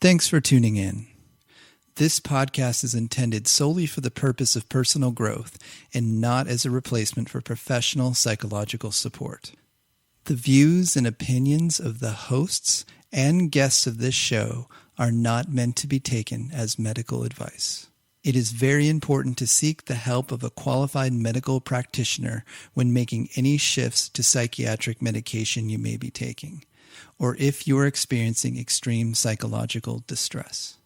Thanks for tuning in. This podcast is intended solely for the purpose of personal growth and not as a replacement for professional psychological support. The views and opinions of the hosts and guests of this show are not meant to be taken as medical advice. It is very important to seek the help of a qualified medical practitioner when making any shifts to psychiatric medication you may be taking, or if you are experiencing extreme psychological distress.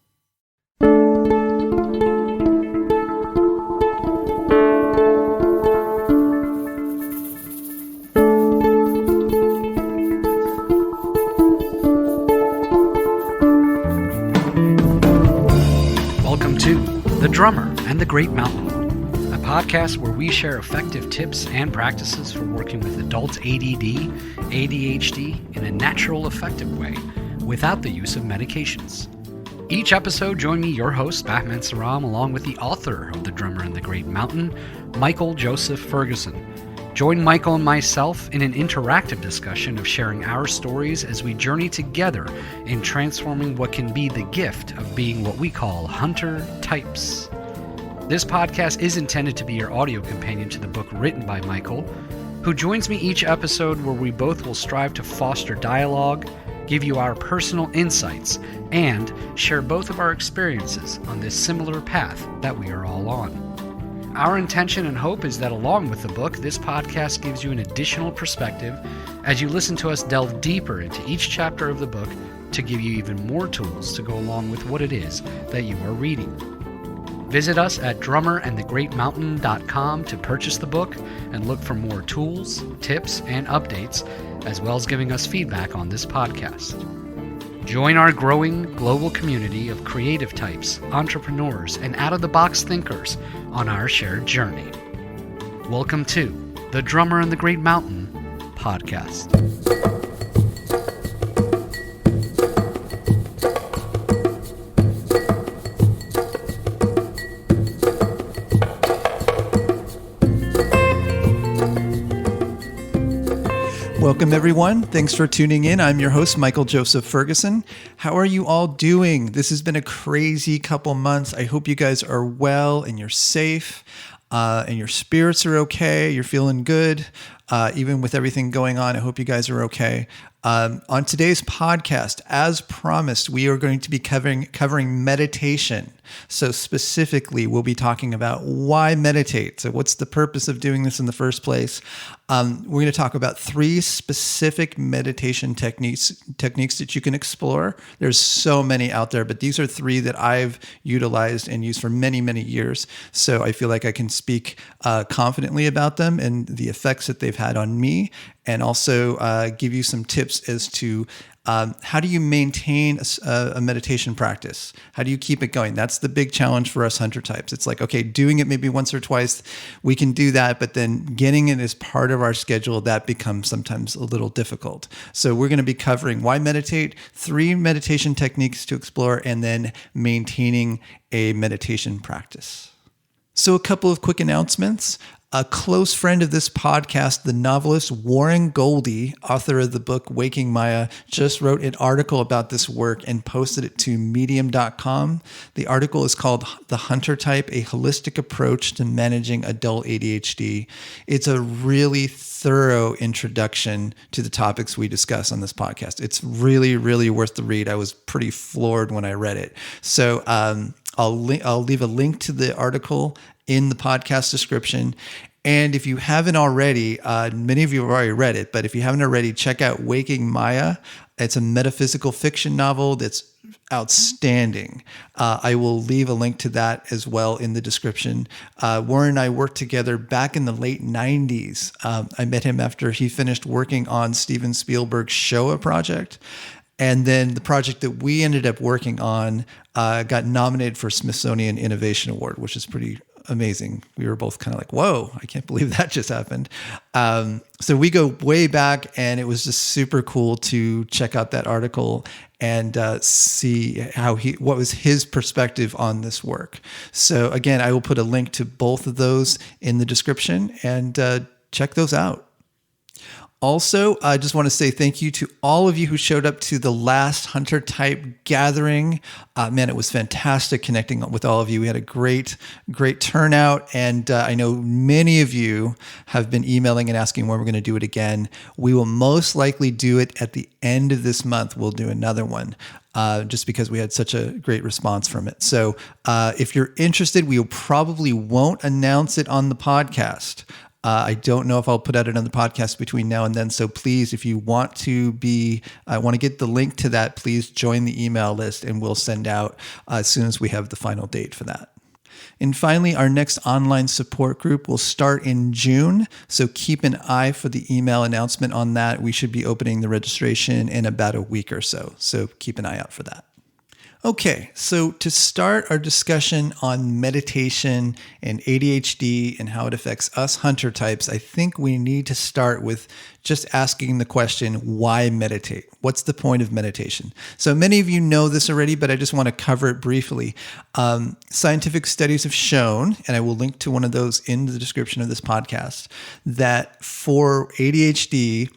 Welcome to The Drummer and the Great Mountain, a podcast where we share effective tips and practices for working with adults ADD, ADHD in a natural, effective way without the use of medications. Each episode, join me, your host, Batman Saram, along with the author of The Drummer and the Great Mountain, Michael Joseph Ferguson. Join Michael and myself in an interactive discussion of sharing our stories as we journey together in transforming what can be the gift of being what we call hunter types. This podcast is intended to be your audio companion to the book written by Michael, who joins me each episode where we both will strive to foster dialogue, give you our personal insights, and share both of our experiences on this similar path that we are all on. Our intention and hope is that along with the book, this podcast gives you an additional perspective as you listen to us delve deeper into each chapter of the book to give you even more tools to go along with what it is that you are reading. Visit us at drummerandthegreatmountain.com to purchase the book and look for more tools, tips, and updates, as well as giving us feedback on this podcast. Join our growing global community of creative types, entrepreneurs, and out-of-the-box thinkers on our shared journey. Welcome to The Drummer and the Great Mountain podcast. Welcome, everyone. Thanks for tuning in. I'm your host, Michael Joseph Ferguson. How are you all doing? This has been a crazy couple months. I hope you guys are well and you're safe and your spirits are okay. You're feeling good. Even with everything going on, I hope you guys are okay. On today's podcast, as promised, we are going to be covering meditation. So specifically, we'll be talking about why meditate. So what's the purpose of doing this in the first place? We're going to talk about 3 specific meditation techniques that you can explore. There's so many out there, but these are 3 that I've utilized and used for many, many years. So I feel like I can speak confidently about them and the effects that they've had on me, and also give you some tips as to how do you maintain a meditation practice? How do you keep it going? That's the big challenge for us hunter types. It's like, okay, doing it maybe once or twice, we can do that, but then getting it as part of our schedule, that becomes sometimes a little difficult. So we're going to be covering why meditate, 3 meditation techniques to explore, and then maintaining a meditation practice. So a couple of quick announcements. A close friend of this podcast, the novelist Warren Goldie, author of the book Waking Maya, just wrote an article about this work and posted it to medium.com. The article is called The Hunter Type, A Holistic Approach to Managing Adult ADHD. It's a really thorough introduction to the topics we discuss on this podcast. It's really, really worth the read. I was pretty floored when I read it. So I'll leave a link to the article in the podcast description. And if you haven't already, many of you have already read it, but if you haven't already, check out Waking Maya. It's a metaphysical fiction novel that's outstanding. I will leave a link to that as well in the description. Warren and I worked together back in the late 90s. I met him after he finished working on Steven Spielberg's Shoah project. And then the project that we ended up working on got nominated for Smithsonian Innovation Award, which is pretty amazing. We were both kind of like, whoa, I can't believe that just happened. So we go way back, and it was just super cool to check out that article and see what was his perspective on this work. So again, I will put a link to both of those in the description, and check those out. Also, I just want to say thank you to all of you who showed up to the last Hunter Type gathering. Man, it was fantastic connecting with all of you. We had a great turnout, and I know many of you have been emailing and asking when we're going to do it again. We will most likely do it at the end of this month. We'll do another one. Just because we had such a great response from it. So if you're interested, we probably won't announce it on the podcast. I don't know if I'll put out another podcast between now and then. So please, if you want to get the link to that, please join the email list and we'll send out as soon as we have the final date for that. And finally, our next online support group will start in June. So keep an eye for the email announcement on that. We should be opening the registration in about a week or so. So keep an eye out for that. Okay, so to start our discussion on meditation and ADHD and how it affects us Hunter types, I think we need to start with just asking the question, why meditate? What's the point of meditation? So many of you know this already, but I just want to cover it briefly. Scientific studies have shown, and I will link to one of those in the description of this podcast, that for ADHD,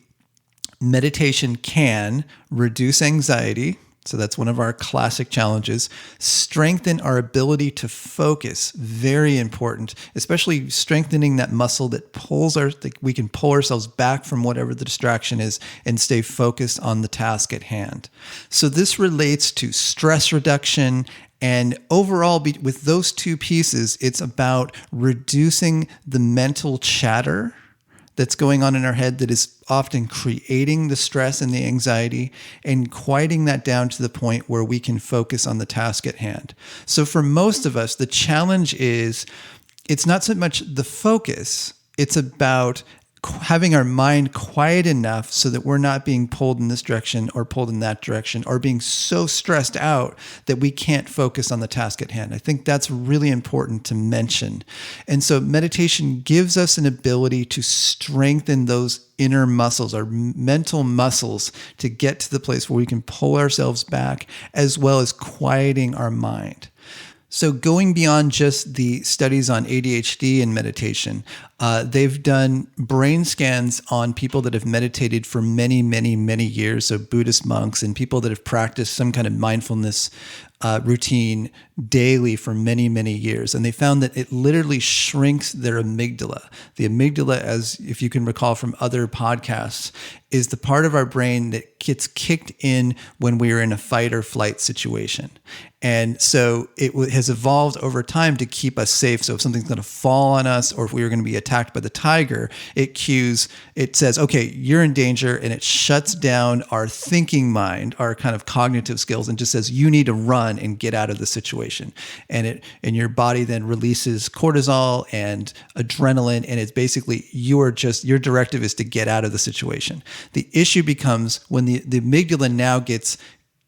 meditation can reduce anxiety. So that's one of our classic challenges. Strengthen our ability to focus, very important, especially strengthening that muscle that we can pull ourselves back from whatever the distraction is and stay focused on the task at hand. So this relates to stress reduction. And overall, with those two pieces, it's about reducing the mental chatter that's going on in our head that is often creating the stress and the anxiety, and quieting that down to the point where we can focus on the task at hand. So for most of us, the challenge is it's not so much the focus, it's about having our mind quiet enough so that we're not being pulled in this direction or pulled in that direction, or being so stressed out that we can't focus on the task at hand. I think that's really important to mention. And so meditation gives us an ability to strengthen those inner muscles, our mental muscles, to get to the place where we can pull ourselves back, as well as quieting our mind. So going beyond just the studies on ADHD and meditation, they've done brain scans on people that have meditated for many, many, many years. So Buddhist monks and people that have practiced some kind of mindfulness routine daily for many, many years. And they found that it literally shrinks their amygdala. The amygdala, as if you can recall from other podcasts, is the part of our brain that gets kicked in when we are in a fight or flight situation. And so it has evolved over time to keep us safe. So if something's going to fall on us, or if we were going to be attacked by the tiger, it says, okay, you're in danger, and it shuts down our thinking mind, our kind of cognitive skills, and just says, you need to run and get out of the situation. And your body then releases cortisol and adrenaline, and it's basically your directive is to get out of the situation. The issue becomes when the amygdala now gets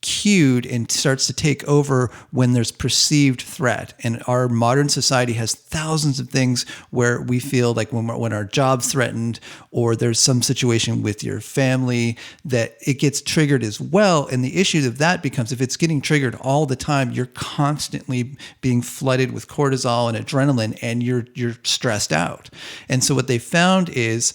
cued and starts to take over when there's perceived threat. And our modern society has thousands of things where we feel like when our job's threatened, or there's some situation with your family, that it gets triggered as well. And the issue of that becomes, if it's getting triggered all the time, you're constantly being flooded with cortisol and adrenaline, and you're stressed out. And so what they found is,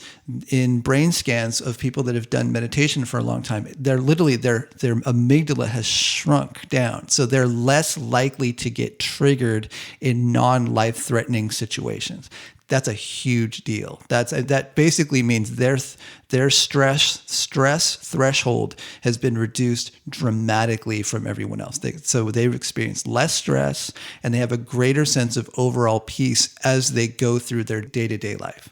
in brain scans of people that have done meditation for a long time, their amygdala has shrunk down. So they're less likely to get triggered in non-life-threatening situations. That's a huge deal. That basically means their stress threshold has been reduced dramatically from everyone else. So they've experienced less stress, and they have a greater sense of overall peace as they go through their day-to-day life.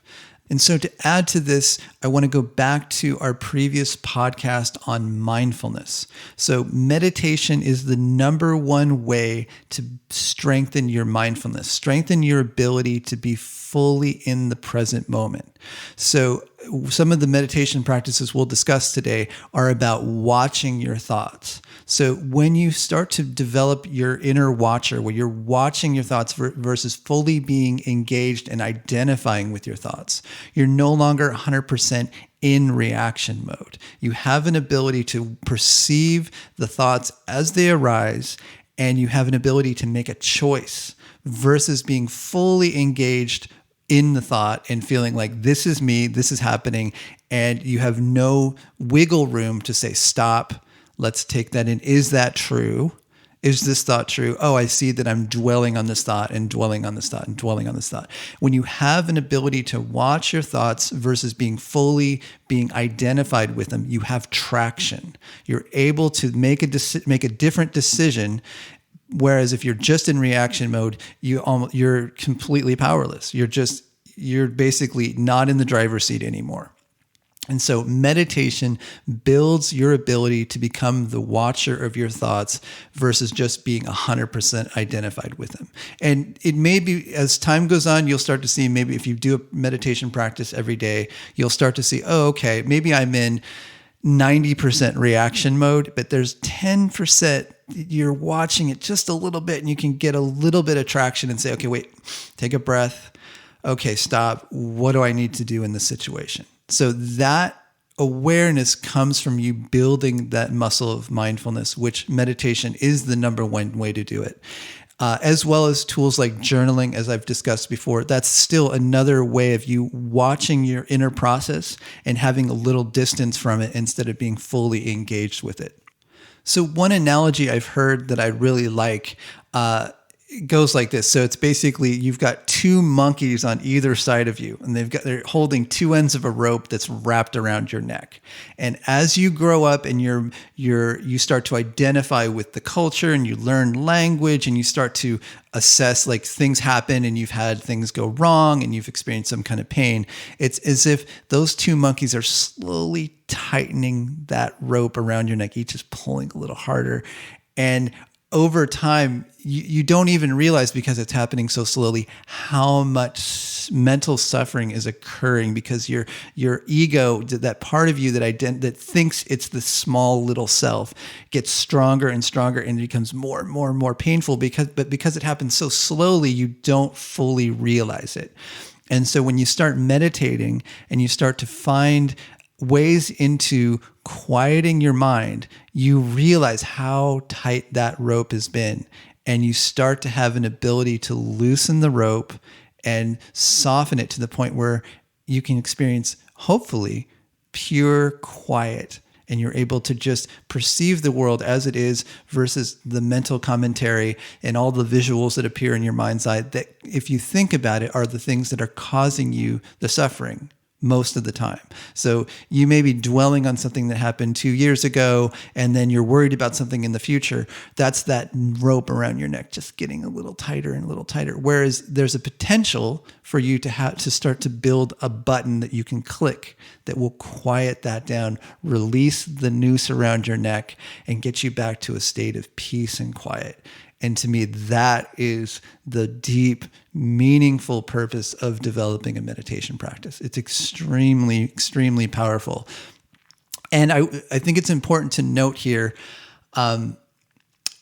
And so to add to this, I want to go back to our previous podcast on mindfulness. So meditation is the number one way to strengthen your mindfulness, strengthen your ability to be fully in the present moment. So some of the meditation practices we'll discuss today are about watching your thoughts. So when you start to develop your inner watcher, where you're watching your thoughts versus fully being engaged and identifying with your thoughts, you're no longer 100% in reaction mode. You have an ability to perceive the thoughts as they arise, and you have an ability to make a choice versus being fully engaged in the thought and feeling like this is me, this is happening, and you have no wiggle room to say, stop, let's take that in. Is that true? Is this thought true? Oh, I see that I'm dwelling on this thought and dwelling on this thought and dwelling on this thought. When you have an ability to watch your thoughts versus being identified with them, you have traction. You're able to make a different decision. Whereas if you're just in reaction mode, you're completely powerless. You're basically not in the driver's seat anymore. And so meditation builds your ability to become the watcher of your thoughts versus just being 100% identified with them. And it may be, as time goes on, you'll start to see, maybe if you do a meditation practice every day, you'll start to see, oh, okay, maybe I'm in 90% reaction mode, but there's 10% you're watching it just a little bit and you can get a little bit of traction and say, okay, wait, take a breath. Okay, stop. What do I need to do in this situation? So that awareness comes from you building that muscle of mindfulness, which meditation is the number one way to do it. As well as tools like journaling, as I've discussed before. That's still another way of you watching your inner process and having a little distance from it instead of being fully engaged with it. So one analogy I've heard that I really like it goes like this. So it's basically, you've got two monkeys on either side of you, and they're holding two ends of a rope that's wrapped around your neck. And as you grow up and you start to identify with the culture and you learn language and you start to assess, like, things happen and you've had things go wrong and you've experienced some kind of pain, it's as if those two monkeys are slowly tightening that rope around your neck, each is pulling a little harder. And over time, you don't even realize, because it's happening so slowly, how much mental suffering is occurring, because your ego, that part of you that thinks it's the small little self, gets stronger and stronger, and it becomes more and more and more painful because it happens so slowly, you don't fully realize it. And so when you start meditating and you start to find ways into quieting your mind, you realize how tight that rope has been. And you start to have an ability to loosen the rope and soften it to the point where you can experience, hopefully, pure quiet. And you're able to just perceive the world as it is versus the mental commentary and all the visuals that appear in your mind's eye that, if you think about it, are the things that are causing you the suffering most of the time. So you may be dwelling on something that happened 2 years ago, and then you're worried about something in the future. That's that rope around your neck just getting a little tighter and a little tighter. Whereas there's a potential for you to start to build a button that you can click that will quiet that down, release the noose around your neck, and get you back to a state of peace and quiet. And to me, that is the deep, meaningful purpose of developing a meditation practice. It's extremely, extremely powerful. And I think it's important to note here,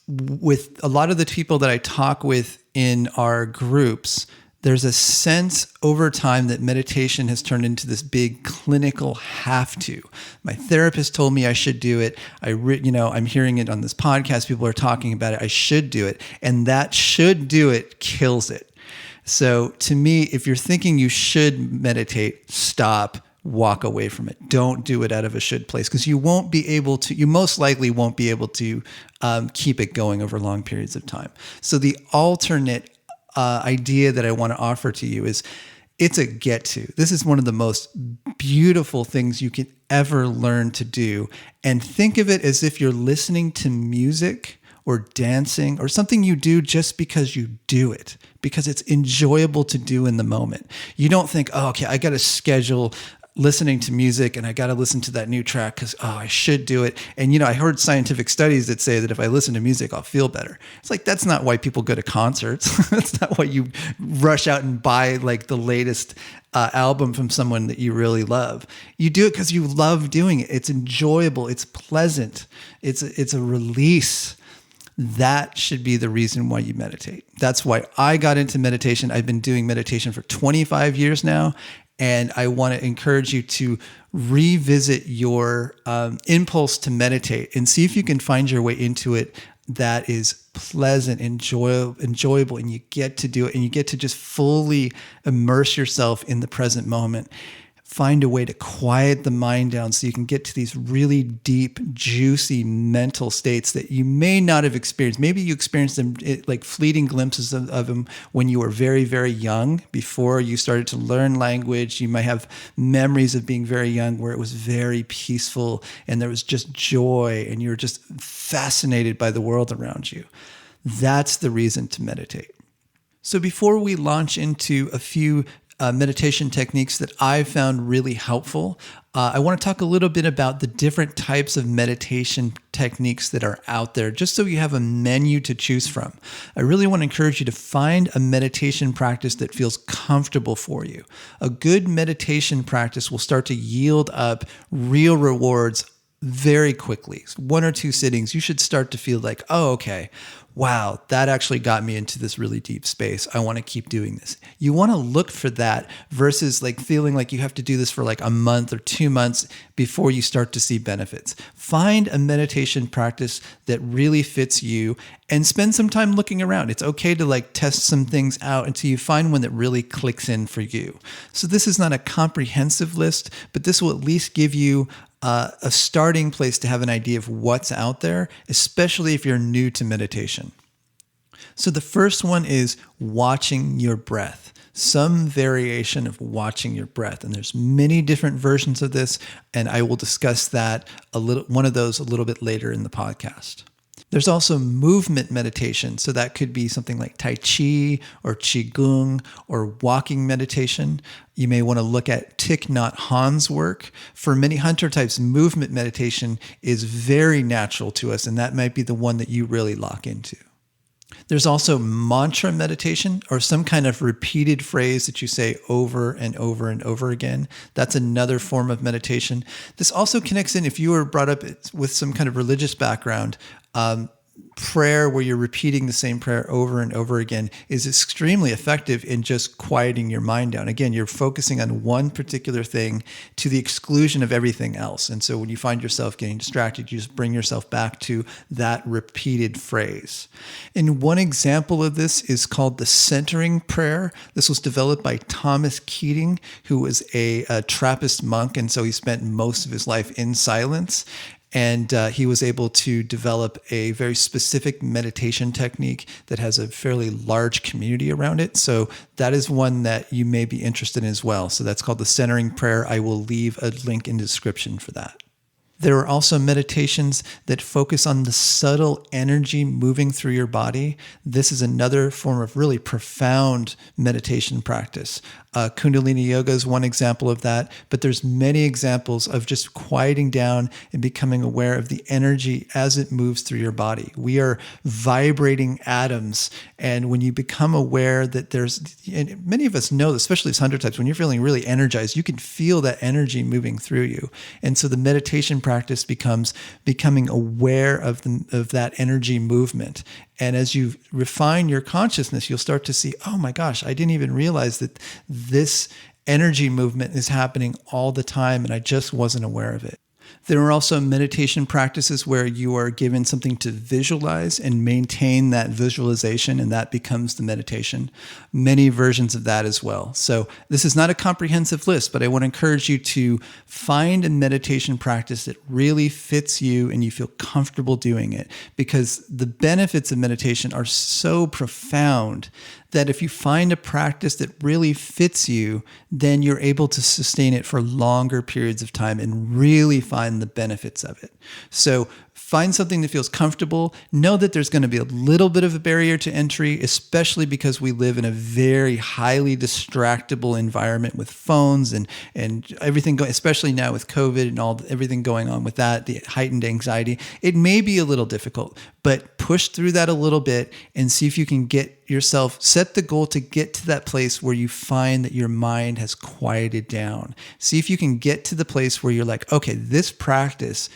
with a lot of the people that I talk with in our groups, there's a sense over time that meditation has turned into this big clinical have to. My therapist told me I should do it. I'm hearing it on this podcast. People are talking about it. I should do it. And that should do it kills it. So to me, if you're thinking you should meditate, stop, walk away from it. Don't do it out of a should place, because you most likely won't be able to keep it going over long periods of time. So the alternate idea that I want to offer to you is, it's a get to. This is one of the most beautiful things you can ever learn to do. And think of it as if you're listening to music or dancing or something you do just because you do it, because it's enjoyable to do in the moment. You don't think, oh, okay, I got to schedule listening to music and I got to listen to that new track because, I should do it. And, I heard scientific studies that say that if I listen to music, I'll feel better. It's like, that's not why people go to concerts. That's not why you rush out and buy like the latest album from someone that you really love. You do it because you love doing it. It's enjoyable. It's pleasant. It's a release. That should be the reason why you meditate. That's why I got into meditation. I've been doing meditation for 25 years now. And I want to encourage you to revisit your impulse to meditate and see if you can find your way into it that is pleasant, enjoyable, and you get to do it, and you get to just fully immerse yourself in the present moment. Find a way to quiet the mind down so you can get to these really deep, juicy mental states that you may not have experienced. Maybe you experienced them like fleeting glimpses of them when you were very, very young, before you started to learn language. You might have memories of being very young where it was very peaceful and there was just joy and you were just fascinated by the world around you. That's the reason to meditate. So before we launch into a few meditation techniques that I've found really helpful, I want to talk a little bit about the different types of meditation techniques that are out there, just so you have a menu to choose from. I really want to encourage you to find a meditation practice that feels comfortable for you. A good meditation practice will start to yield up real rewards very quickly. 1 or 2 sittings, you should start to feel like, oh, okay, wow, that actually got me into this really deep space. I want to keep doing this. You want to look for that versus like feeling like you have to do this for like a month or 2 months before you start to see benefits. Find a meditation practice that really fits you and spend some time looking around. It's okay to like test some things out until you find one that really clicks in for you. So this is not a comprehensive list, but this will at least give you a starting place to have an idea of what's out there, especially if you're new to meditation. So the first one is watching your breath, some variation of watching your breath. And there's many different versions of this, and I will discuss one of those a little bit later in the podcast. There's also movement meditation. So that could be something like Tai Chi or Qigong or walking meditation. You may want to look at Thich Nhat Hanh's work. For many hunter types, movement meditation is very natural to us, and that might be the one that you really lock into. There's also mantra meditation, or some kind of repeated phrase that you say over and over and over again. That's another form of meditation. This also connects in, if you were brought up with some kind of religious background, prayer where you're repeating the same prayer over and over again is extremely effective in just quieting your mind down. Again, you're focusing on one particular thing to the exclusion of everything else. And so when you find yourself getting distracted, you just bring yourself back to that repeated phrase. And one example of this is called the centering prayer. This was developed by Thomas Keating, who was a Trappist monk. And so he spent most of his life in silence. And he was able to develop a very specific meditation technique that has a fairly large community around it. So that is one that you may be interested in as well. So that's called the centering prayer. I will leave a link in the description for that. There are also meditations that focus on the subtle energy moving through your body. This is another form of really profound meditation practice. Kundalini yoga is one example of that, but there's many examples of just quieting down and becoming aware of the energy as it moves through your body. We are vibrating atoms, and when you become aware that and many of us know, especially as hunter types, when you're feeling really energized, you can feel that energy moving through you. And so the meditation practice becomes becoming aware of that energy movement. And as you refine your consciousness, you'll start to see, oh my gosh, I didn't even realize that this energy movement is happening all the time, and I just wasn't aware of it. There are also meditation practices where you are given something to visualize and maintain that visualization, and that becomes the meditation. Many versions of that as well. So this is not a comprehensive list, but I want to encourage you to find a meditation practice that really fits you and you feel comfortable doing it, because the benefits of meditation are so profound that if you find a practice that really fits you, then you're able to sustain it for longer periods of time and really find the benefits of it. So find something that feels comfortable. Know that there's going to be a little bit of a barrier to entry, especially because we live in a very highly distractible environment with phones and everything going, especially now with COVID and everything going on with that, the heightened anxiety. It may be a little difficult, but push through that a little bit and see if you can set the goal to get to that place where you find that your mind has quieted down. See if you can get to the place where you're like, okay, this practice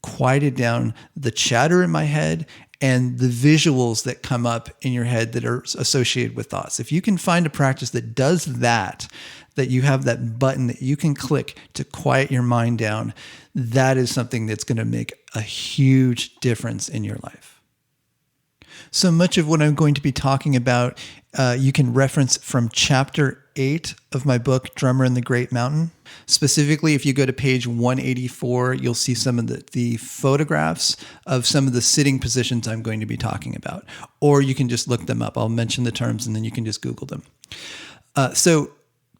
quieted down the chatter in my head and the visuals that come up in your head that are associated with thoughts. If you can find a practice that does that you have that button that you can click to quiet your mind down, that is something that's going to make a huge difference in your life. So much of what I'm going to be talking about, you can reference from chapter 8 of my book, Drummer in the Great Mountain. Specifically, if you go to page 184, you'll see some of the photographs of some of the sitting positions I'm going to be talking about. Or you can just look them up. I'll mention the terms and then you can just Google them. So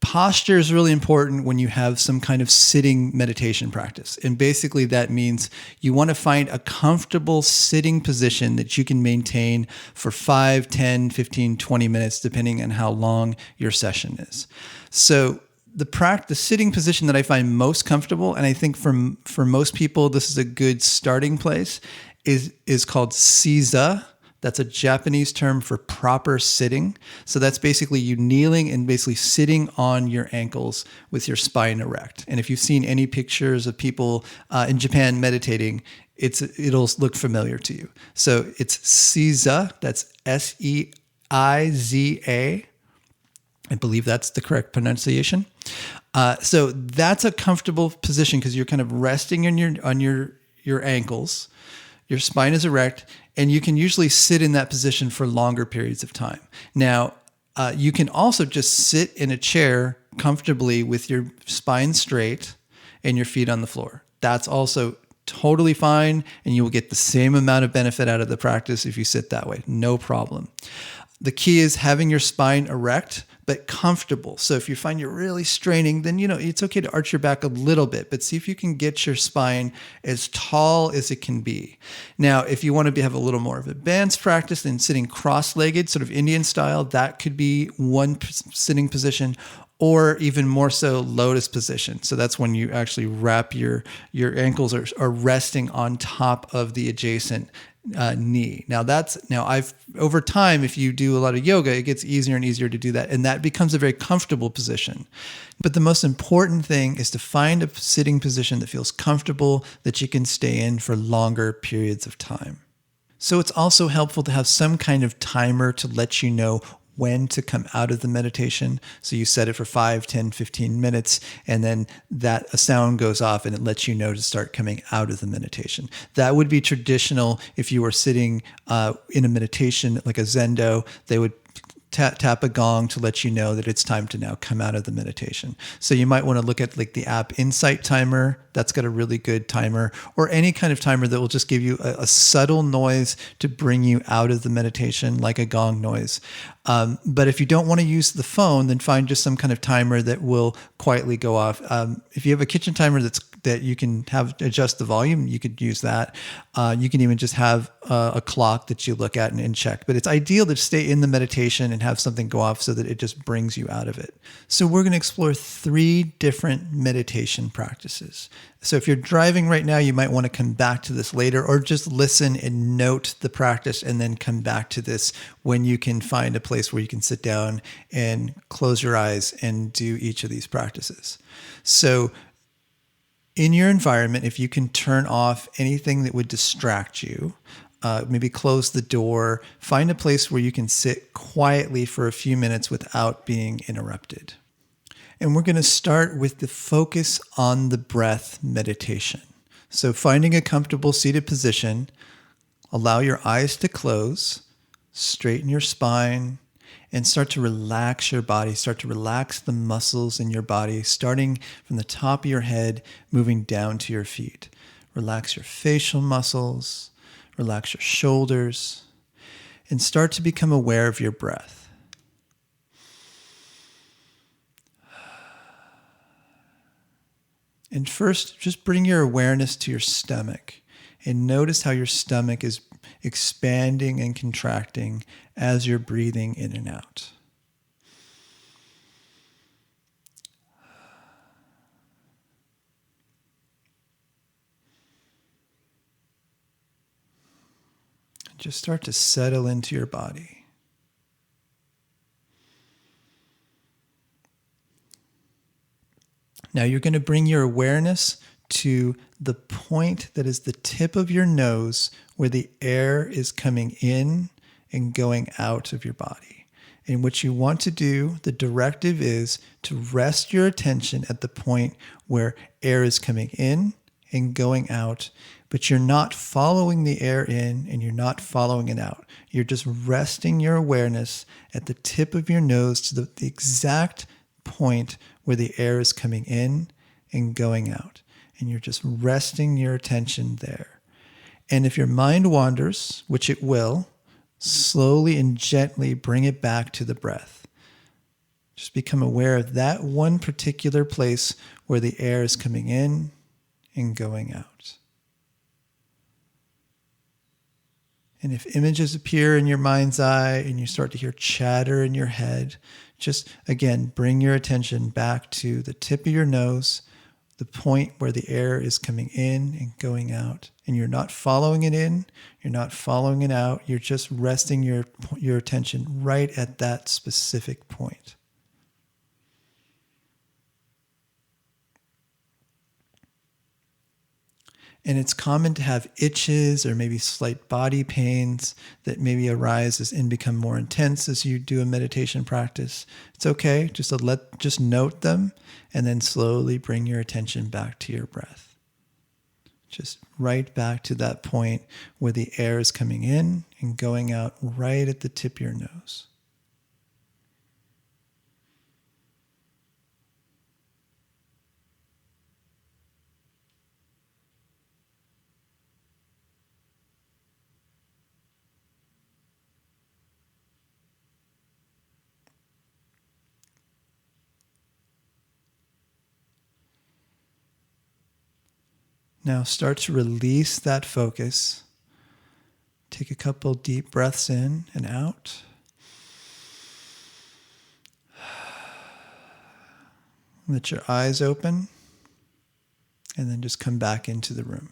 posture is really important when you have some kind of sitting meditation practice. And basically that means you want to find a comfortable sitting position that you can maintain for 5, 10, 15, 20 minutes, depending on how long your session is. So the sitting position that I find most comfortable, and I think for most people, this is a good starting place, is called Seiza. That's a Japanese term for proper sitting. So that's basically you kneeling and basically sitting on your ankles with your spine erect. And if you've seen any pictures of people in Japan meditating, it'll look familiar to you. So it's Seiza. That's Seiza. I believe that's the correct pronunciation. So that's a comfortable position because you're kind of resting on your ankles. Your spine is erect, and you can usually sit in that position for longer periods of time. Now, you can also just sit in a chair comfortably with your spine straight and your feet on the floor. That's also totally fine, and you will get the same amount of benefit out of the practice if you sit that way. No problem. The key is having your spine erect, but comfortable. So if you find you're really straining, then, it's okay to arch your back a little bit, but see if you can get your spine as tall as it can be. Now, if you want to have a little more of advanced practice than sitting cross-legged, sort of Indian style, that could be one sitting position, or even more so lotus position. So that's when you actually wrap your ankles are resting on top of the adjacent knee. Now over time, if you do a lot of yoga, it gets easier and easier to do that. And that becomes a very comfortable position. But the most important thing is to find a sitting position that feels comfortable, that you can stay in for longer periods of time. So it's also helpful to have some kind of timer to let you know when to come out of the meditation. So you set it for 5, 10, 15 minutes, and then a sound goes off and it lets you know to start coming out of the meditation. That would be traditional if you were sitting in a meditation like a Zendo. They would tap a gong to let you know that it's time to now come out of the meditation. So you might want to look at like the app Insight Timer. That's got a really good timer, or any kind of timer that will just give you a subtle noise to bring you out of the meditation, like a gong noise. But if you don't want to use the phone, then find just some kind of timer that will quietly go off. If you have a kitchen timer that you can adjust the volume, you could use that. You can even just have a clock that you look at and check. But it's ideal to stay in the meditation and have something go off so that it just brings you out of it. So we're going to explore 3 different meditation practices. So if you're driving right now, you might want to come back to this later, or just listen and note the practice and then come back to this when you can find a place where you can sit down and close your eyes and do each of these practices. So in your environment, if you can turn off anything that would distract you, maybe close the door, find a place where you can sit quietly for a few minutes without being interrupted. And we're going to start with the focus on the breath meditation. So finding a comfortable seated position, allow your eyes to close, straighten your spine, and start to relax your body. Start to relax the muscles in your body, starting from the top of your head, moving down to your feet. Relax your facial muscles, relax your shoulders, and start to become aware of your breath. And first, just bring your awareness to your stomach and notice how your stomach is expanding and contracting as you're breathing in and out. Just start to settle into your body. Now you're going to bring your awareness to the point that is the tip of your nose where the air is coming in and going out of your body. And what you want to do, the directive is to rest your attention at the point where air is coming in and going out but you're not following the air in and you're not following it out. You're just resting your awareness at the tip of your nose to the exact point where the air is coming in and going out. And you're just resting your attention there. And if your mind wanders, which it will, slowly and gently bring it back to the breath. Just become aware of that one particular place where the air is coming in and going out. And if images appear in your mind's eye and you start to hear chatter in your head, just again, bring your attention back to the tip of your nose, the point where the air is coming in and going out. And you're not following it in, you're not following it out, you're just resting your attention right at that specific point. And it's common to have itches or maybe slight body pains that maybe arise and become more intense as you do a meditation practice. It's okay, just note them and then slowly bring your attention back to your breath. Just right back to that point where the air is coming in and going out right at the tip of your nose. Now start to release that focus. Take a couple deep breaths in and out. Let your eyes open and then just come back into the room.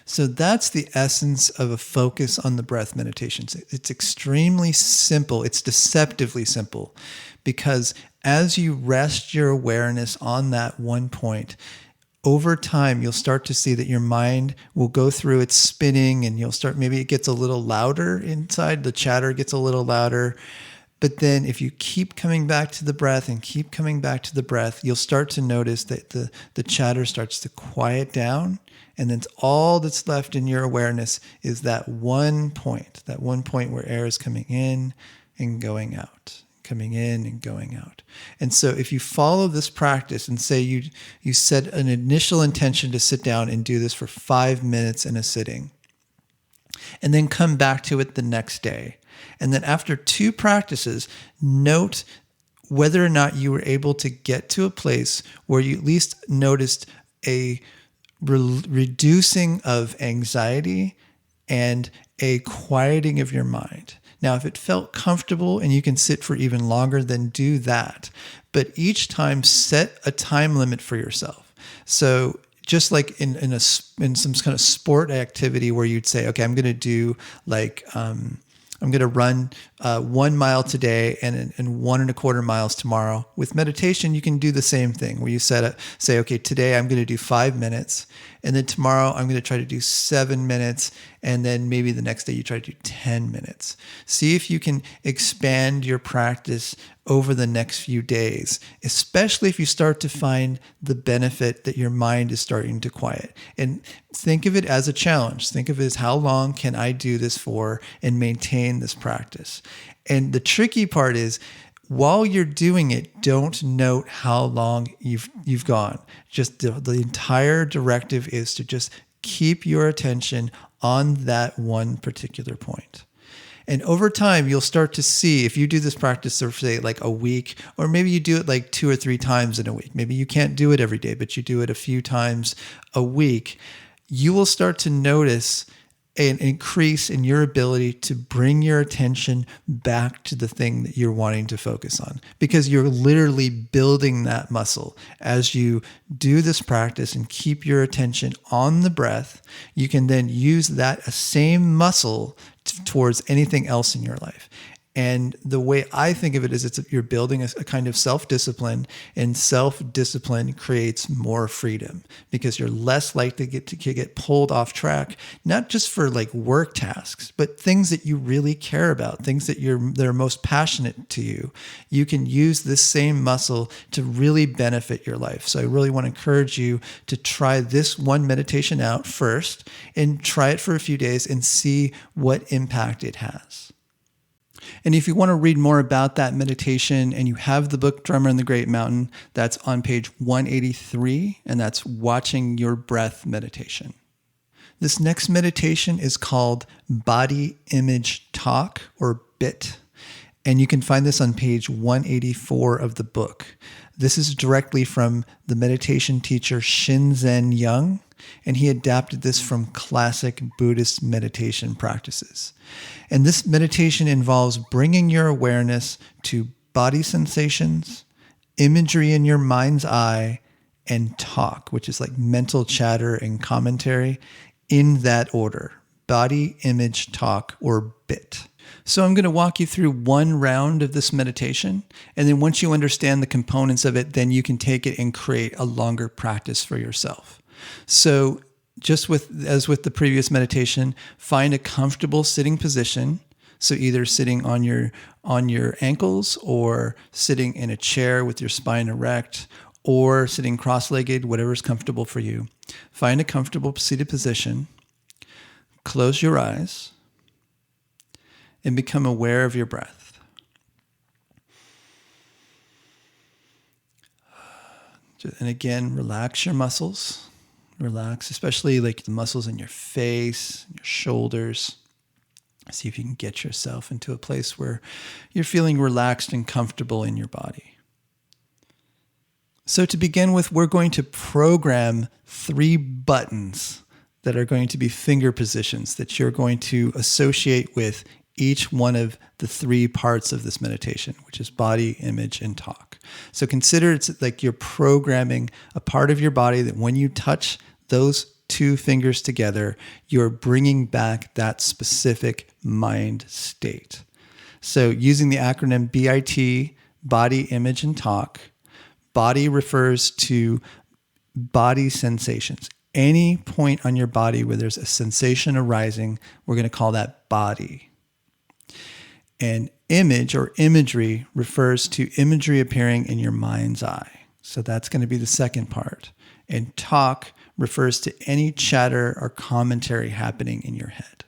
So that's the essence of a focus on the breath meditation. It's extremely simple. It's deceptively simple because as you rest your awareness on that one point, over time, you'll start to see that your mind will go through its spinning and maybe it gets a little louder inside. The chatter gets a little louder. But then if you keep coming back to the breath and keep coming back to the breath, you'll start to notice that the chatter starts to quiet down. And then all that's left in your awareness is that one point where air is coming in and going out, coming in and going out. And so if you follow this practice and say you set an initial intention to sit down and do this for 5 minutes in a sitting, and then come back to it the next day. And then after 2 practices, note whether or not you were able to get to a place where you at least noticed a reducing of anxiety and a quieting of your mind. Now, if it felt comfortable and you can sit for even longer, then do that. But each time, set a time limit for yourself. So just like in some kind of sport activity where you'd say, okay, I'm going to do I'm going to run 1 mile today and 1.25 miles tomorrow. With meditation, you can do the same thing where you say, okay, today I'm going to do 5 minutes, and then tomorrow I'm going to try to do 7 minutes, and then maybe the next day you try to do 10 minutes. See if you can expand your practice over the next few days, especially if you start to find the benefit that your mind is starting to quiet. And think of it as a challenge. Think of it as how long can I do this for and maintain this practice. And the tricky part is while you're doing it, don't note how long you've gone. Just the entire directive is to just keep your attention on that one particular point. And over time, you'll start to see if you do this practice for, say, like a week, or maybe you do it like 2 or 3 times in a week. Maybe you can't do it every day, but you do it a few times a week. You will start to notice an increase in your ability to bring your attention back to the thing that you're wanting to focus on, because you're literally building that muscle. As you do this practice and keep your attention on the breath, you can then use that same muscle towards anything else in your life. And the way I think of it is you're building a kind of self-discipline, and self-discipline creates more freedom because you're less likely to get pulled off track, not just for like work tasks, but things that you really care about, things that are most passionate to you. You can use this same muscle to really benefit your life. So I really want to encourage you to try this one meditation out first and try it for a few days and see what impact it has. And if you want to read more about that meditation and you have the book Drummer in the Great Mountain, that's on page 183, and that's Watching Your Breath meditation. This next meditation is called Body Image Talk, or BIT, and you can find this on page 184 of the book. This is directly from the meditation teacher Shinzen Young, and he adapted this from classic Buddhist meditation practices. And this meditation involves bringing your awareness to body sensations, imagery in your mind's eye, and talk, which is like mental chatter and commentary, in that order: body, image, talk, or BIT. So I'm going to walk you through one round of this meditation. And then once you understand the components of it, then you can take it and create a longer practice for yourself. So just as with the previous meditation, find a comfortable sitting position. So either sitting on your ankles, or sitting in a chair with your spine erect, or sitting cross-legged, whatever is comfortable for you. Find a comfortable seated position. Close your eyes and become aware of your breath. And again, relax your muscles. Relax, especially like the muscles in your face, your shoulders. See if you can get yourself into a place where you're feeling relaxed and comfortable in your body. So to begin with, we're going to program 3 buttons that are going to be finger positions that you're going to associate with each one of the 3 parts of this meditation, which is body, image, and talk. So consider it's like you're programming a part of your body that when you touch those 2 fingers together, you're bringing back that specific mind state. So using the acronym BIT, body, image, and talk, body refers to body sensations. Any point on your body where there's a sensation arising, we're going to call that body. And image or imagery refers to imagery appearing in your mind's eye. So that's going to be the second part. And talk refers to any chatter or commentary happening in your head.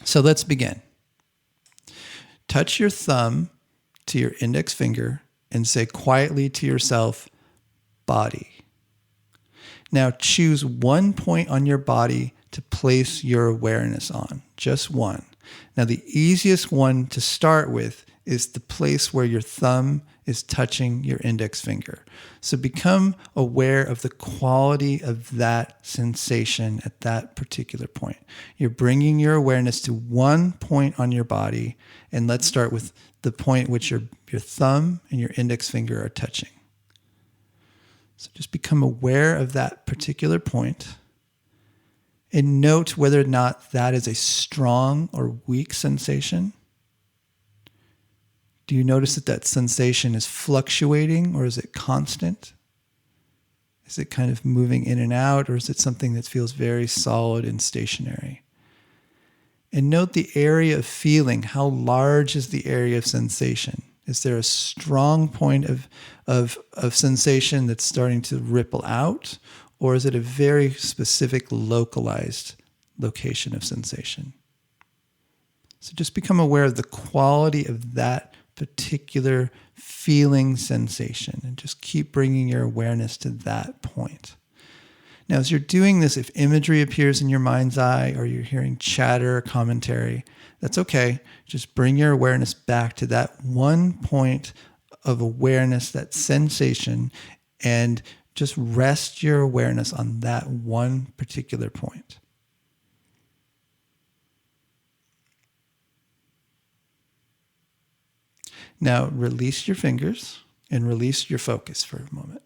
So let's begin. Touch your thumb to your index finger and say quietly to yourself, body. Now choose one point on your body to place your awareness on, just one. Now the easiest one to start with is the place where your thumb is touching your index finger. So become aware of the quality of that sensation at that particular point. You're bringing your awareness to one point on your body, and let's start with the point which your thumb and your index finger are touching. So just become aware of that particular point and note whether or not that is a strong or weak sensation. Do you notice that sensation is fluctuating, or is it constant? Is it kind of moving in and out, or is it something that feels very solid and stationary? And note the area of feeling. How large is the area of sensation? Is there a strong point of sensation that's starting to ripple out, or is it a very specific localized location of sensation? So just become aware of the quality of that particular feeling sensation and just keep bringing your awareness to that point. Now, as you're doing this, if imagery appears in your mind's eye or you're hearing chatter or commentary, that's okay. Just bring your awareness back to that one point of awareness, that sensation, and just rest your awareness on that one particular point. Now, release your fingers and release your focus for a moment.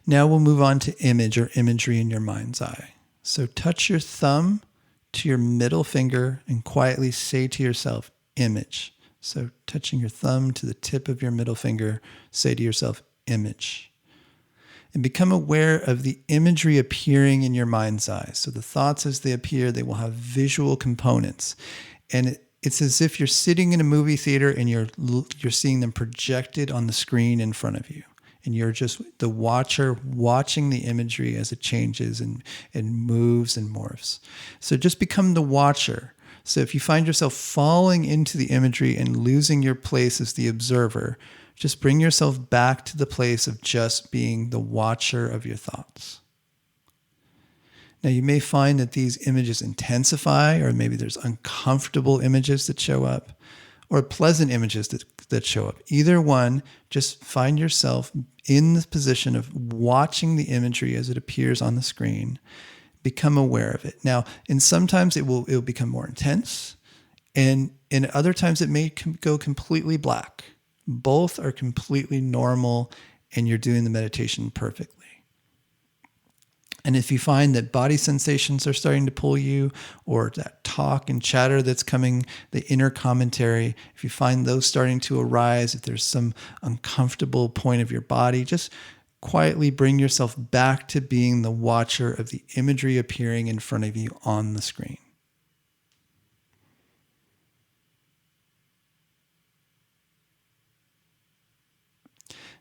Now we'll move on to image or imagery in your mind's eye. So touch your thumb to your middle finger and quietly say to yourself, image. So touching your thumb to the tip of your middle finger, say to yourself, image. And become aware of the imagery appearing in your mind's eye. So the thoughts as they appear, they will have visual components. And it's as if you're sitting in a movie theater and you're seeing them projected on the screen in front of you. And you're just the watcher watching the imagery as it changes and moves and morphs. So just become the watcher. So if you find yourself falling into the imagery and losing your place as the observer, just bring yourself back to the place of just being the watcher of your thoughts. Now, you may find that these images intensify, or maybe there's uncomfortable images that show up, or pleasant images that show up. Either one, just find yourself in the position of watching the imagery as it appears on the screen. Become aware of it. Now, and sometimes it will become more intense, and in other times it may go completely black. Both are completely normal, and you're doing the meditation perfectly. And if you find that body sensations are starting to pull you, or that talk and chatter that's coming, the inner commentary, if you find those starting to arise, if there's some uncomfortable point of your body, just quietly bring yourself back to being the watcher of the imagery appearing in front of you on the screen.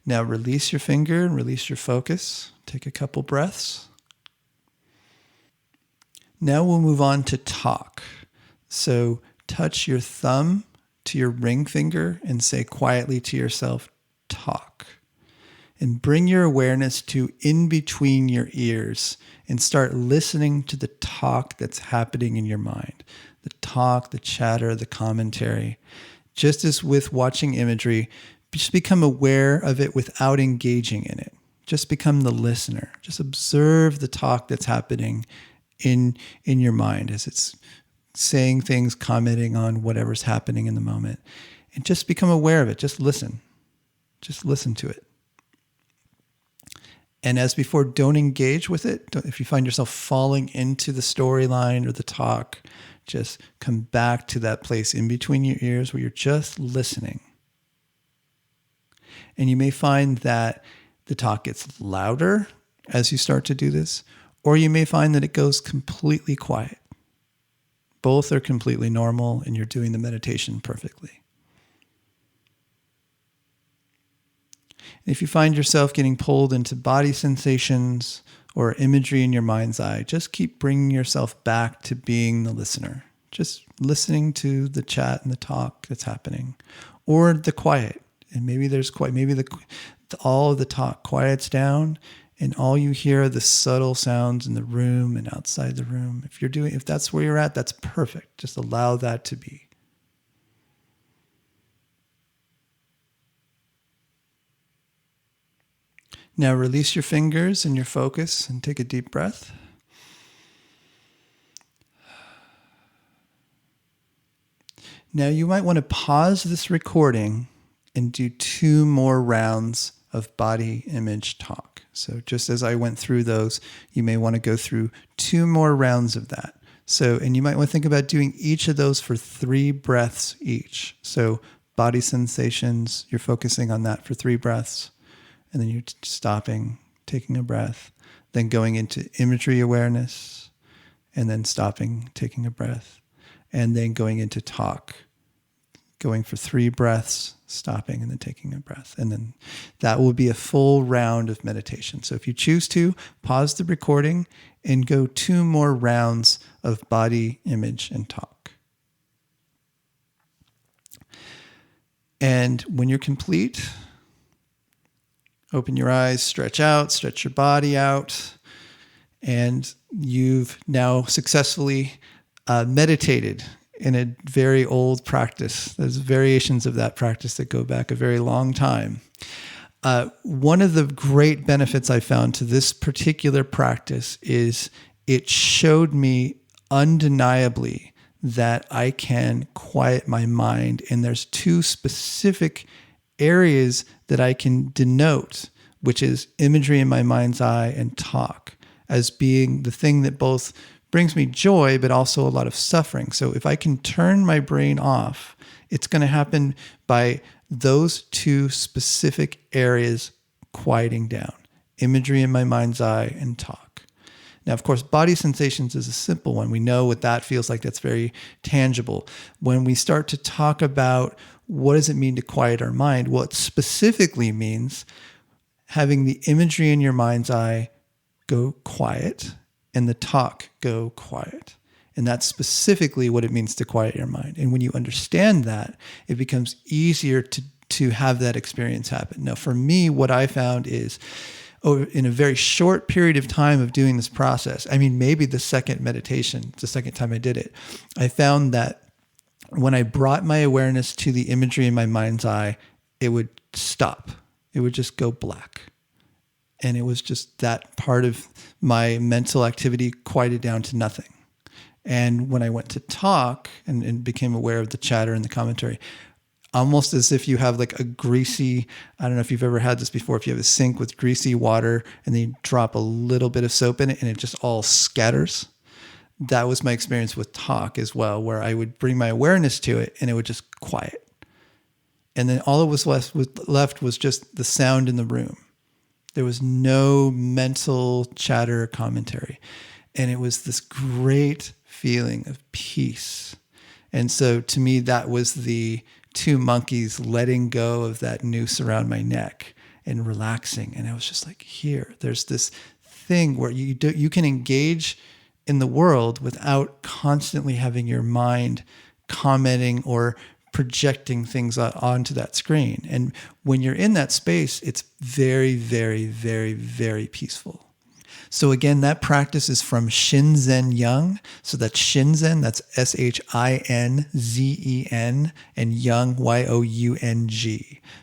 Now release your finger and release your focus. Take a couple breaths. Now we'll move on to talk. So touch your thumb to your ring finger and say quietly to yourself, talk. And bring your awareness to in between your ears and start listening to the talk that's happening in your mind. The talk, the chatter, the commentary. Just as with watching imagery, just become aware of it without engaging in it. Just become the listener. Just observe the talk that's happening in your mind as it's saying things, commenting on whatever's happening in the moment. And just become aware of it. Just listen. Just listen to it. And as before, don't engage with it. If you find yourself falling into the storyline or the talk, just come back to that place in between your ears where you're just listening. And you may find that the talk gets louder as you start to do this, or you may find that it goes completely quiet. Both are completely normal, and you're doing the meditation perfectly. If you find yourself getting pulled into body sensations or imagery in your mind's eye, just keep bringing yourself back to being the listener. Just listening to the chat and the talk that's happening, or the quiet. And maybe there's all of the talk quiets down, and all you hear are the subtle sounds in the room and outside the room. If that's where you're at, that's perfect. Just allow that to be. Now release your fingers and your focus and take a deep breath. Now you might want to pause this recording and do 2 more rounds of body image talk. So just as I went through those, you may want to go through 2 more rounds of that. And you might want to think about doing each of those for 3 breaths each. So body sensations, you're focusing on that for 3 breaths. And then you're stopping, taking a breath, then going into imagery awareness, and then stopping, taking a breath, and then going into talk, going for 3 breaths, stopping, and then taking a breath. And then that will be a full round of meditation. So if you choose to, pause the recording and go 2 more rounds of body, image, and talk. And when you're complete, open your eyes, stretch out, stretch your body out, and you've now successfully meditated in a very old practice. There's variations of that practice that go back a very long time. One of the great benefits I found to this particular practice is it showed me undeniably that I can quiet my mind. And there's 2 specific areas that I can denote, which is imagery in my mind's eye and talk, as being the thing that both brings me joy, but also a lot of suffering. So if I can turn my brain off, it's going to happen by those two specific areas quieting down: imagery in my mind's eye and talk. Now, of course, body sensations is a simple one. We know what that feels like. That's very tangible. When we start to talk about what does it mean to quiet our mind, well, it specifically means having the imagery in your mind's eye go quiet and the talk go quiet. And that's specifically what it means to quiet your mind. And when you understand that, it becomes easier to have that experience happen. Now, for me, what I found is in a very short period of time of doing this process, I mean, maybe the second meditation, the second time I did it, I found that when I brought my awareness to the imagery in my mind's eye, it would stop. It would just go black. And it was just that part of my mental activity quieted down to nothing. And when I went to talk and became aware of the chatter and the commentary, almost as if you have like a greasy, I don't know if you've ever had this before, if you have a sink with greasy water and then you drop a little bit of soap in it and it just all scatters. That was my experience with talk as well, where I would bring my awareness to it and it would just quiet. And then all that was left was just the sound in the room. There was no mental chatter or commentary. And it was this great feeling of peace. And so to me, that was the two monkeys letting go of that noose around my neck and relaxing. And I was just like, here, there's this thing where you can engage in the world without constantly having your mind commenting or projecting things onto that screen. And when you're in that space, it's very, very, very, very peaceful. So again, that practice is from Shinzen Young. So that's Shinzen, that's Shinzen, and Young, Young.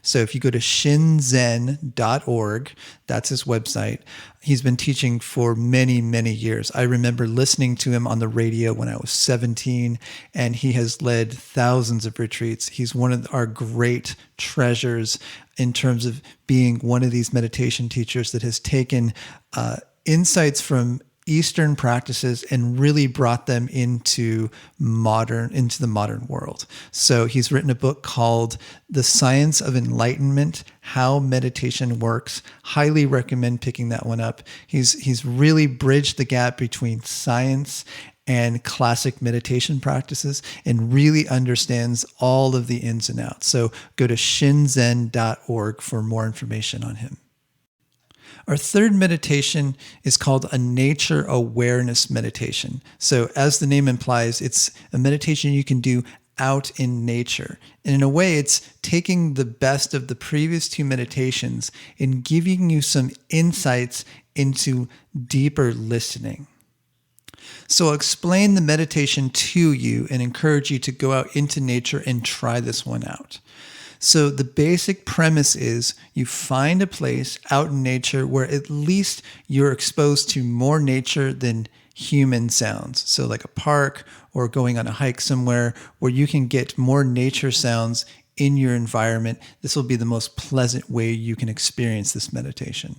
So if you go to shinzen.org, that's his website. He's been teaching for many, many years. I remember listening to him on the radio when I was 17, and he has led thousands of retreats. He's one of our great treasures in terms of being one of these meditation teachers that has taken insights from Eastern practices and really brought them into the modern world. So he's written a book called The Science of Enlightenment, How Meditation Works. Highly recommend picking that one up. He's really bridged the gap between science and classic meditation practices and really understands all of the ins and outs. So go to shinzen.org for more information on him. Our third meditation is called a nature awareness meditation. So as the name implies, it's a meditation you can do out in nature. And in a way, it's taking the best of the previous two meditations and giving you some insights into deeper listening. So I'll explain the meditation to you and encourage you to go out into nature and try this one out. So the basic premise is you find a place out in nature where at least you're exposed to more nature than human sounds. So like a park or going on a hike somewhere where you can get more nature sounds in your environment. This will be the most pleasant way you can experience this meditation.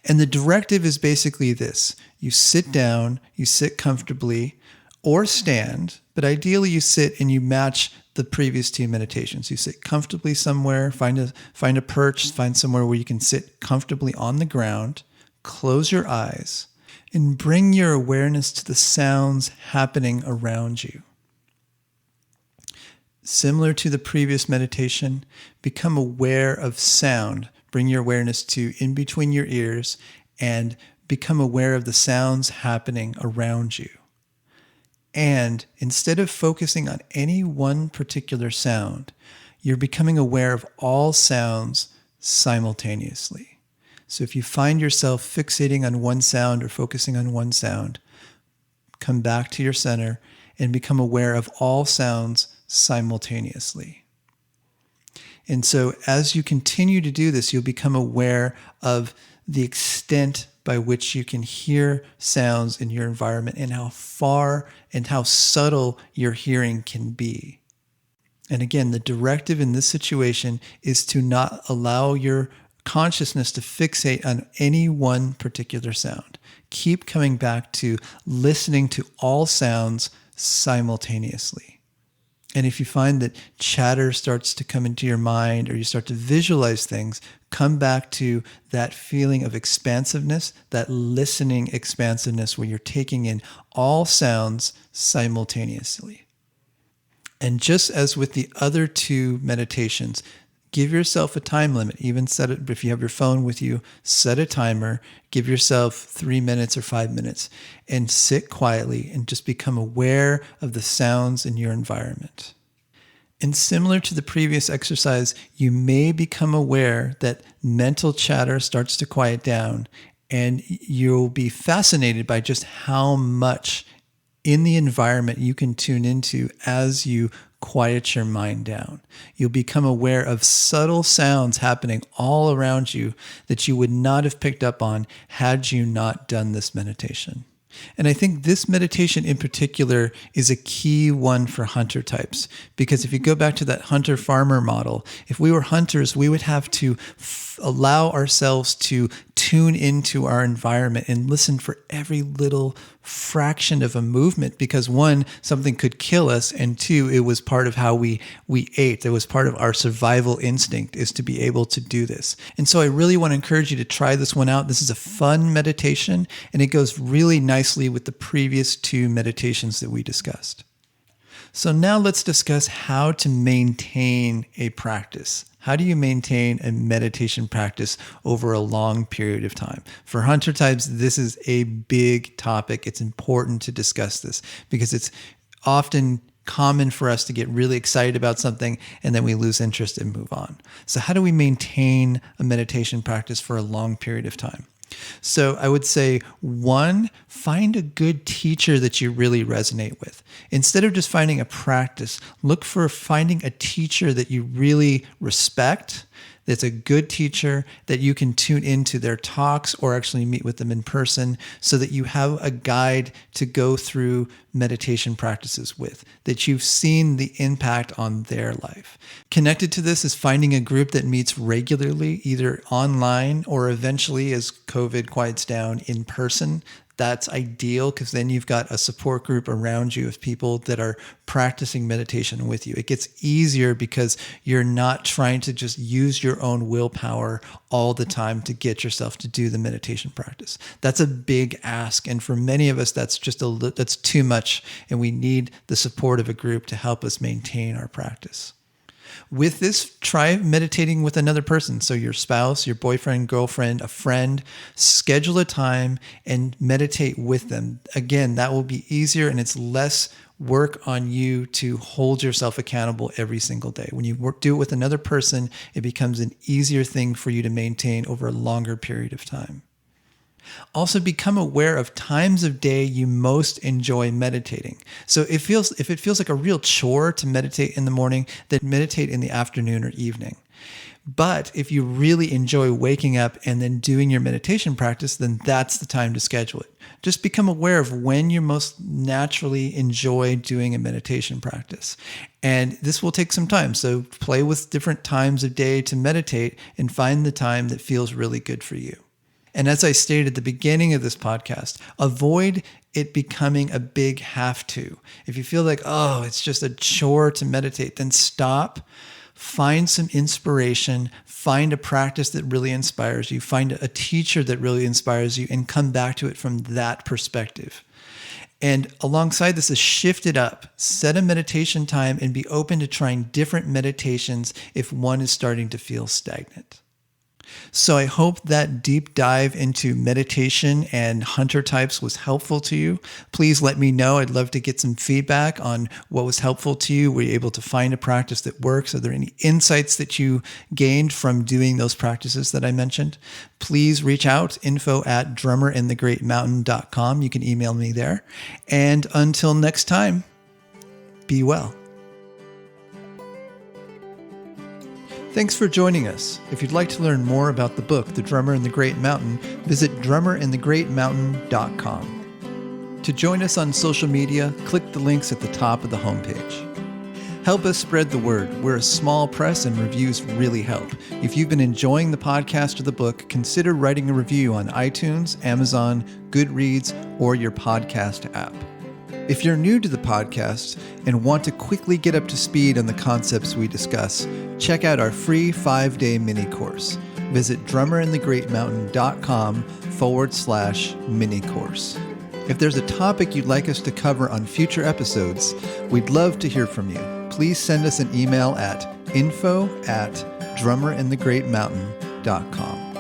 And the directive is basically this. You sit down, you sit comfortably or stand, but ideally you sit and you match the previous two meditations. You sit comfortably somewhere, find a perch, find somewhere where you can sit comfortably on the ground, close your eyes, and bring your awareness to the sounds happening around you. Similar to the previous meditation, become aware of sound. Bring your awareness to in between your ears and become aware of the sounds happening around you. And instead of focusing on any one particular sound, you're becoming aware of all sounds simultaneously. So if you find yourself fixating on one sound or focusing on one sound, come back to your center and become aware of all sounds simultaneously. And so as you continue to do this, you'll become aware of the extent by which you can hear sounds in your environment and how far and how subtle your hearing can be. And again, the directive in this situation is to not allow your consciousness to fixate on any one particular sound. Keep coming back to listening to all sounds simultaneously. And if you find that chatter starts to come into your mind or you start to visualize things, come back to that feeling of expansiveness, that listening expansiveness where you're taking in all sounds simultaneously. And just as with the other two meditations, give yourself a time limit. Even set it, if you have your phone with you, set a timer, give yourself 3 minutes or 5 minutes, and sit quietly and just become aware of the sounds in your environment. And similar to the previous exercise, you may become aware that mental chatter starts to quiet down, and you'll be fascinated by just how much in the environment you can tune into as you quiet your mind down. You'll become aware of subtle sounds happening all around you that you would not have picked up on had you not done this meditation. And I think this meditation in particular is a key one for hunter types, because if you go back to that hunter-farmer model, if we were hunters, we would have to allow ourselves to tune into our environment and listen for every little fraction of a movement, because one, something could kill us, and two, it was part of how we ate. It was part of our survival instinct, is to be able to do this. And so I really want to encourage you to try this one out. This is a fun meditation, and it goes really nicely with the previous two meditations that we discussed. So now let's discuss how to maintain a practice. How do you maintain a meditation practice over a long period of time? For hunter types, this is a big topic. It's important to discuss this because it's often common for us to get really excited about something and then we lose interest and move on. So how do we maintain a meditation practice for a long period of time? So I would say, one, find a good teacher that you really resonate with. Instead of just finding a practice, look for finding a teacher that you really respect, that's a good teacher, that you can tune into their talks or actually meet with them in person so that you have a guide to go through meditation practices with, that you've seen the impact on their life. Connected to this is finding a group that meets regularly, either online or eventually, as COVID quiets down, in person. That's ideal because then you've got a support group around you of people that are practicing meditation with you. It gets easier because you're not trying to just use your own willpower all the time to get yourself to do the meditation practice. That's a big ask. And for many of us, that's that's too much. And we need the support of a group to help us maintain our practice. With this, try meditating with another person. So your spouse, your boyfriend, girlfriend, a friend, schedule a time and meditate with them. Again, that will be easier and it's less work on you to hold yourself accountable every single day. When you do it with another person, it becomes an easier thing for you to maintain over a longer period of time. Also, become aware of times of day you most enjoy meditating. So if it feels like a real chore to meditate in the morning, then meditate in the afternoon or evening. But if you really enjoy waking up and then doing your meditation practice, then that's the time to schedule it. Just become aware of when you most naturally enjoy doing a meditation practice. And this will take some time. So play with different times of day to meditate and find the time that feels really good for you. And as I stated at the beginning of this podcast, avoid it becoming a big have to. If you feel like, oh, it's just a chore to meditate, then stop, find some inspiration, find a practice that really inspires you, find a teacher that really inspires you, and come back to it from that perspective. And alongside this is shift it up, set a meditation time, and be open to trying different meditations if one is starting to feel stagnant. So I hope that deep dive into meditation and hunter types was helpful to you. Please let me know. I'd love to get some feedback on what was helpful to you. Were you able to find a practice that works? Are there any insights that you gained from doing those practices that I mentioned? Please reach out, info@drummerinthegreatmountain.com. You can email me there. And until next time, be well. Thanks for joining us. If you'd like to learn more about the book, The Drummer in the Great Mountain, visit drummerinthegreatmountain.com. To join us on social media, click the links at the top of the homepage. Help us spread the word. We're a small press and reviews really help. If you've been enjoying the podcast or the book, consider writing a review on iTunes, Amazon, Goodreads, or your podcast app. If you're new to the podcast and want to quickly get up to speed on the concepts we discuss, check out our free 5-day mini course. Visit drummerinthegreatmountain.com/mini course. If there's a topic you'd like us to cover on future episodes, we'd love to hear from you. Please send us an email at info@drummerinthegreatmountain.com.